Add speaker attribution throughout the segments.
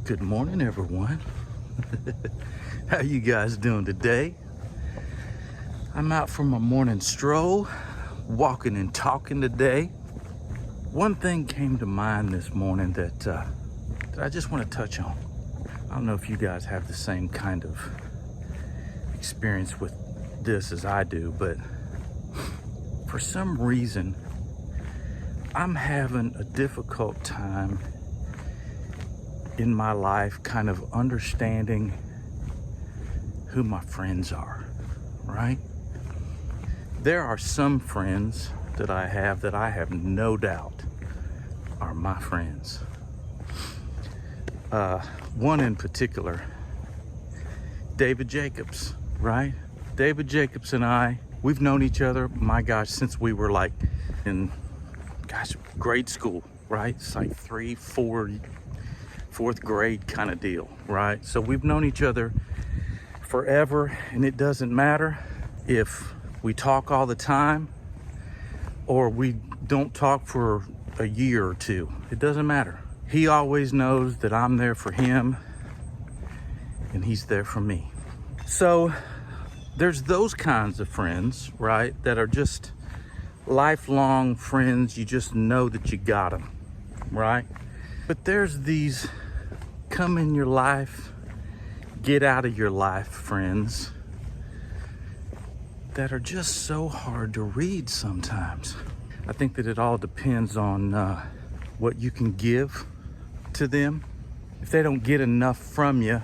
Speaker 1: Good morning, everyone. How you guys doing today? I'm out for my morning stroll, walking and talking today. One thing came to mind this morning that I just want to touch on. I don't know if you guys have the same kind of experience with this as I do, but for some reason, I'm having a difficult time in my life kind of understanding who my friends are, right? There are some friends that I have no doubt are my friends. One in particular, David Jacobs, right? David Jacobs and I, we've known each other, my gosh, since we were like in, grade school, right? It's like 4th grade kind of deal, right? So we've known each other forever, and it doesn't matter if we talk all the time or we don't talk for a year or two. It doesn't matter. He always knows that I'm there for him and he's there for me. So there's those kinds of friends, right, that are just lifelong friends. You just know that you got them, right? But there's these come in your life, get out of your life friends that are just so hard to read sometimes. I think that it all depends on what you can give to them. If they don't get enough from you,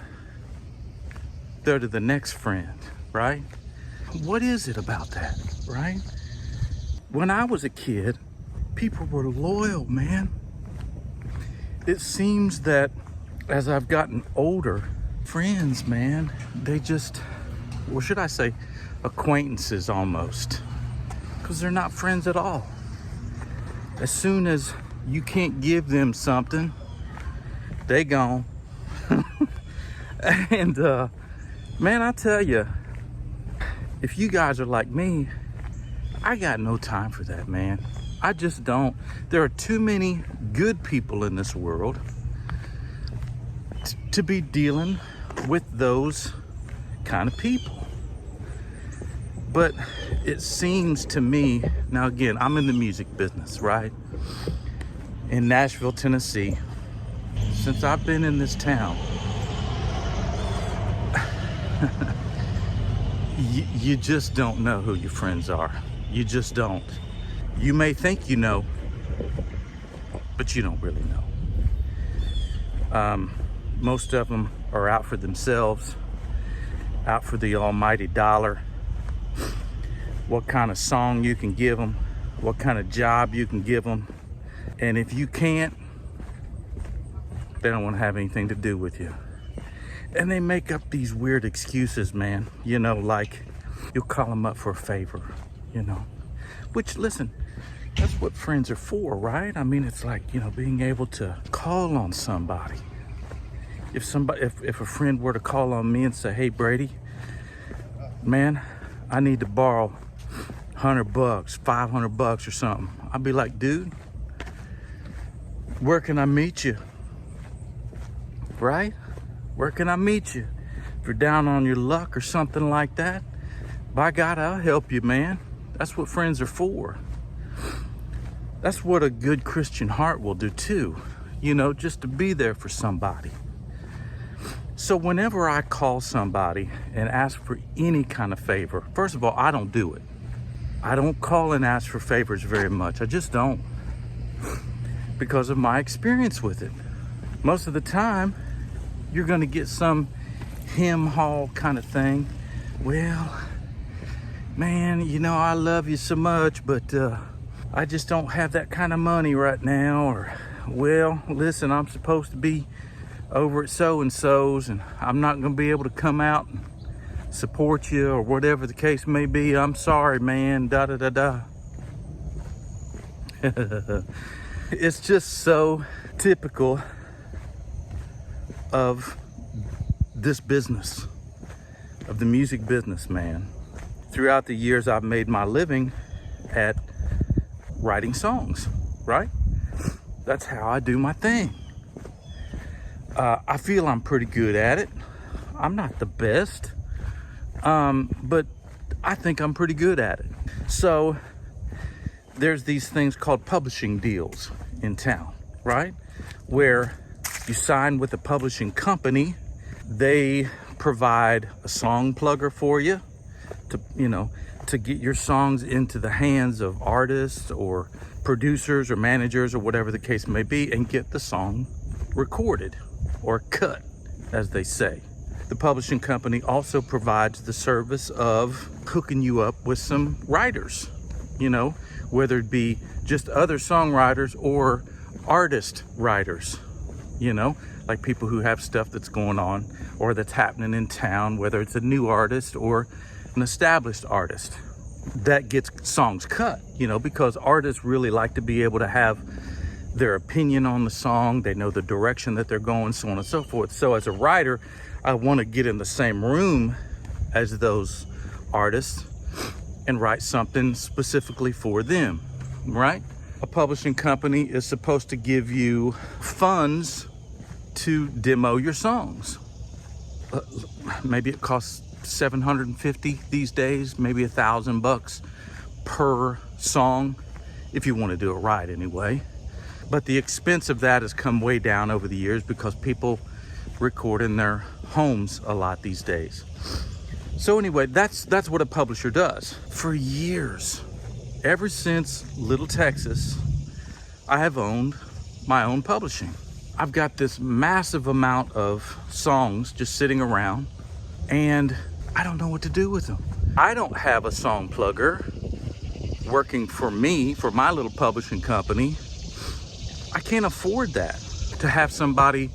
Speaker 1: they're to the next friend, right? What is it about that, right? When I was a kid, people were loyal, man. It seems that as I've gotten older, friends, man, they just, or should I say, acquaintances almost, because they're not friends at all. As soon as you can't give them something, they gone. And man, I tell you, if you guys are like me, I got no time for that, man. I just don't. There are too many good people in this world to be dealing with those kind of people. But it seems to me, now again, I'm in the music business, right? In Nashville, Tennessee. Since I've been in this town, you just don't know who your friends are. You just don't. You may think you know, but you don't really know. Most of them are out for themselves, out for the almighty dollar, what kind of song you can give them, what kind of job you can give them. And if you can't, they don't want to have anything to do with you. And they make up these weird excuses, man. You know, like you'll call them up for a favor, you know. Which, listen, that's what friends are for, right? I mean, it's like, you know, being able to call on somebody. If a friend were to call on me and say, hey, Brady, man, I need to borrow $100, $500 or something. I'd be like, dude, where can I meet you? Right? Where can I meet you? If you're down on your luck or something like that, by God, I'll help you, man. That's what friends are for. That's what a good Christian heart will do too. You know, just to be there for somebody. So whenever I call somebody and ask for any kind of favor, first of all, I don't do it. I don't call and ask for favors very much. I just don't. Because of my experience with it. Most of the time, you're going to get some hem-haw kind of thing. Well, man, you know, I love you so much, but I just don't have that kind of money right now. Or, well, listen, I'm supposed to be over at so-and-so's and I'm not going to be able to come out and support you or whatever the case may be. I'm sorry, man, da-da-da-da. It's just so typical of this business, of the music business, man. Throughout the years, I've made my living at writing songs, right? That's how I do my thing. I feel I'm pretty good at it. I'm not the best, but I think I'm pretty good at it. So there's these things called publishing deals in town, right? Where you sign with a publishing company. They provide a song plugger for you to get your songs into the hands of artists or producers or managers or whatever the case may be, and get the song recorded or cut, as they say. The publishing company also provides the service of hooking you up with some writers, whether it be just other songwriters or artist writers, like people who have stuff that's going on or that's happening in town, whether it's a new artist or an established artist that gets songs cut, because artists really like to be able to have their opinion on the song. They know the direction that they're going, so on and so forth. So as a writer, I want to get in the same room as those artists and write something specifically for them, right? A publishing company is supposed to give you funds to demo your songs. Maybe it costs $750 these days, maybe $1,000 per song, if you want to do it right anyway. But the expense of that has come way down over the years because people record in their homes a lot these days. So anyway, that's what a publisher does. For years, ever since Little Texas, I have owned my own publishing. I've got this massive amount of songs just sitting around, and I don't know what to do with them. I don't have a song plugger working for me, for my little publishing company. I can't afford that, to have somebody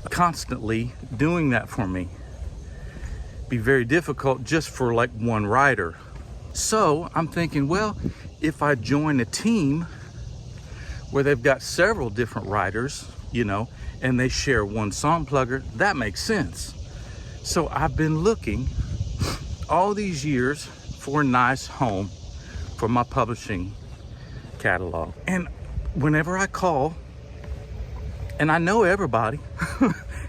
Speaker 1: constantly doing that for me. Be very difficult just for like one writer. So I'm thinking, well, if I join a team where they've got several different writers, and they share one song plugger, that makes sense. So I've been looking all these years for a nice home for my publishing catalog. And whenever I call, and I know everybody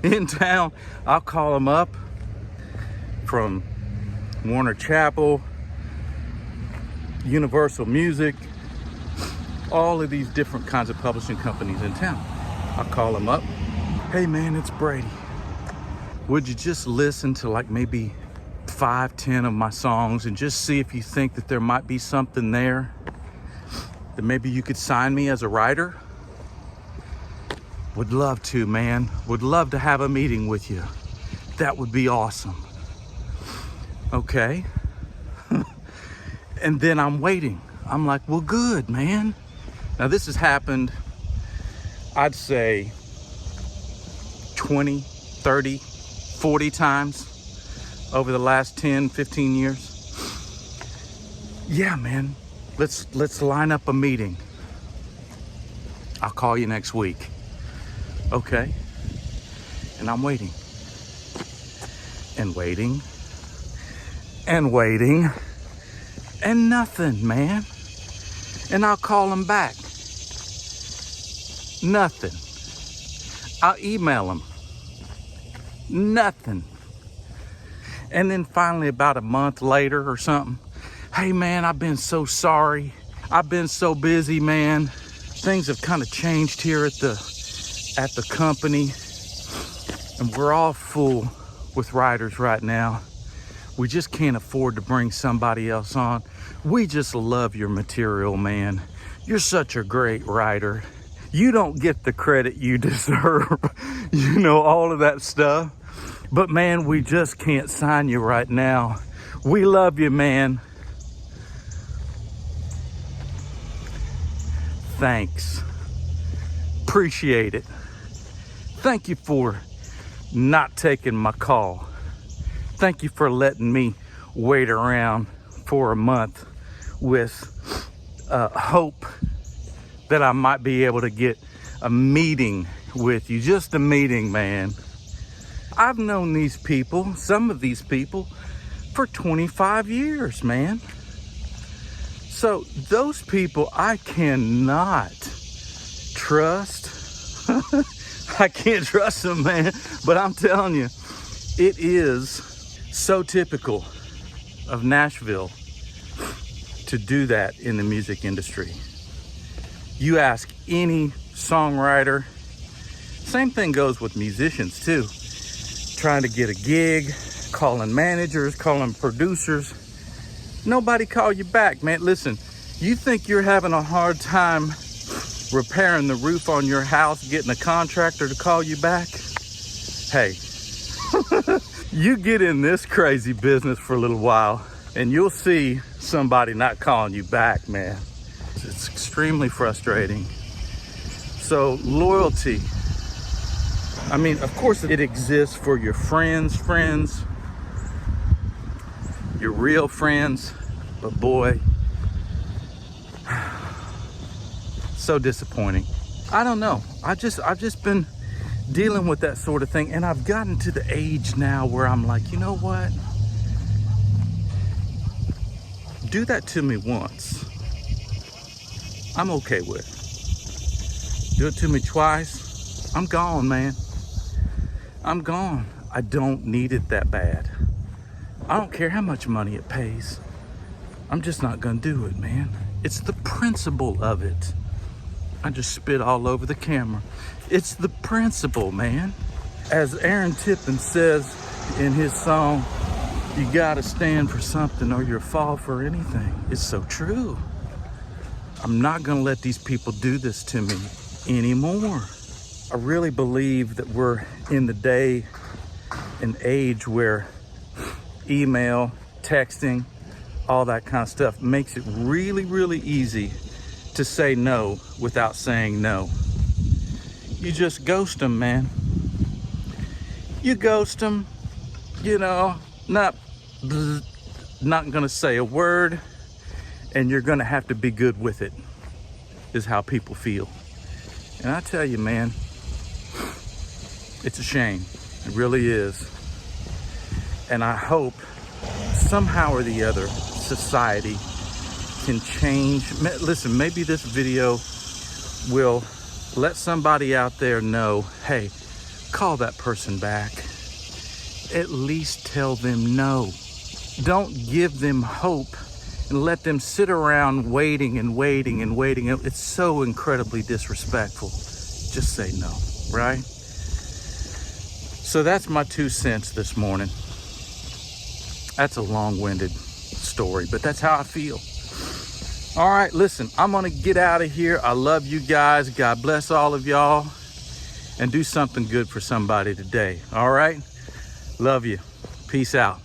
Speaker 1: in town, I'll call them up, from Warner Chappell, Universal Music, all of these different kinds of publishing companies in town. I'll call them up. Hey man, it's Brady. Would you just listen to like maybe 5-10 of my songs and just see if you think that there might be something there that maybe you could sign me as a writer? Would love to, man. Would love to have a meeting with you. That would be awesome. Okay. And then I'm waiting. I'm like, well, good, man. Now this has happened, I'd say 20, 30, 40 times over the last 10, 15 years. Yeah, man, let's line up a meeting. I'll call you next week. Okay. And I'm waiting and waiting and waiting and nothing, man. And I'll call them back. Nothing. I'll email them. Nothing. And then finally, about a month later or something, hey man, I've been so sorry. I've been so busy, man. Things have kind of changed here at the company, and we're all full with writers right now. We just can't afford to bring somebody else on. We just love your material, man. You're such a great writer. You don't get the credit you deserve, all of that stuff. But man, we just can't sign you right now. We love you, man. Thanks. Appreciate it. Thank you for not taking my call. Thank you for letting me wait around for a month with hope that I might be able to get a meeting with you. Just a meeting, man. I've known these people, some of these people, for 25 years, man. So those people I cannot trust. I can't trust them, man. But I'm telling you, it is so typical of Nashville to do that in the music industry. You ask any songwriter, same thing goes with musicians too. Trying to get a gig, calling managers, calling producers. Nobody call you back, man. Listen, you think you're having a hard time repairing the roof on your house, getting a contractor to call you back? Hey, you get in this crazy business for a little while and you'll see somebody not calling you back, man. It's extremely frustrating. So loyalty, I mean, of course it exists for your friends, your real friends, but boy, so disappointing. I don't know. I've just been dealing with that sort of thing, and I've gotten to the age now where I'm like, you know what? Do that to me once, I'm okay with it. Do it to me twice, I'm gone, man. I'm gone. I don't need it that bad. I don't care how much money it pays. I'm just not gonna do it, man. It's the principle of it. I just spit all over the camera. It's the principle, man. As Aaron Tippin says in his song, you gotta stand for something or you'll fall for anything. It's so true. I'm not gonna let these people do this to me anymore. I really believe that we're in the day and age where email, texting, all that kind of stuff makes it really, really easy to say no without saying no. You just ghost them, man. You ghost them, you know, not gonna say a word, and you're gonna have to be good with it, is how people feel. And I tell you, man, it's a shame. It really is. And I hope somehow or the other society can change. Listen, maybe this video will let somebody out there know, hey, call that person back. At least tell them no. Don't give them hope and let them sit around waiting and waiting and waiting. It's so incredibly disrespectful. Just say no, right? So that's my 2 cents this morning. That's a long-winded story, but that's how I feel. All right, listen, I'm gonna get out of here. I love you guys. God bless all of y'all. And do something good for somebody today, all right? Love you. Peace out.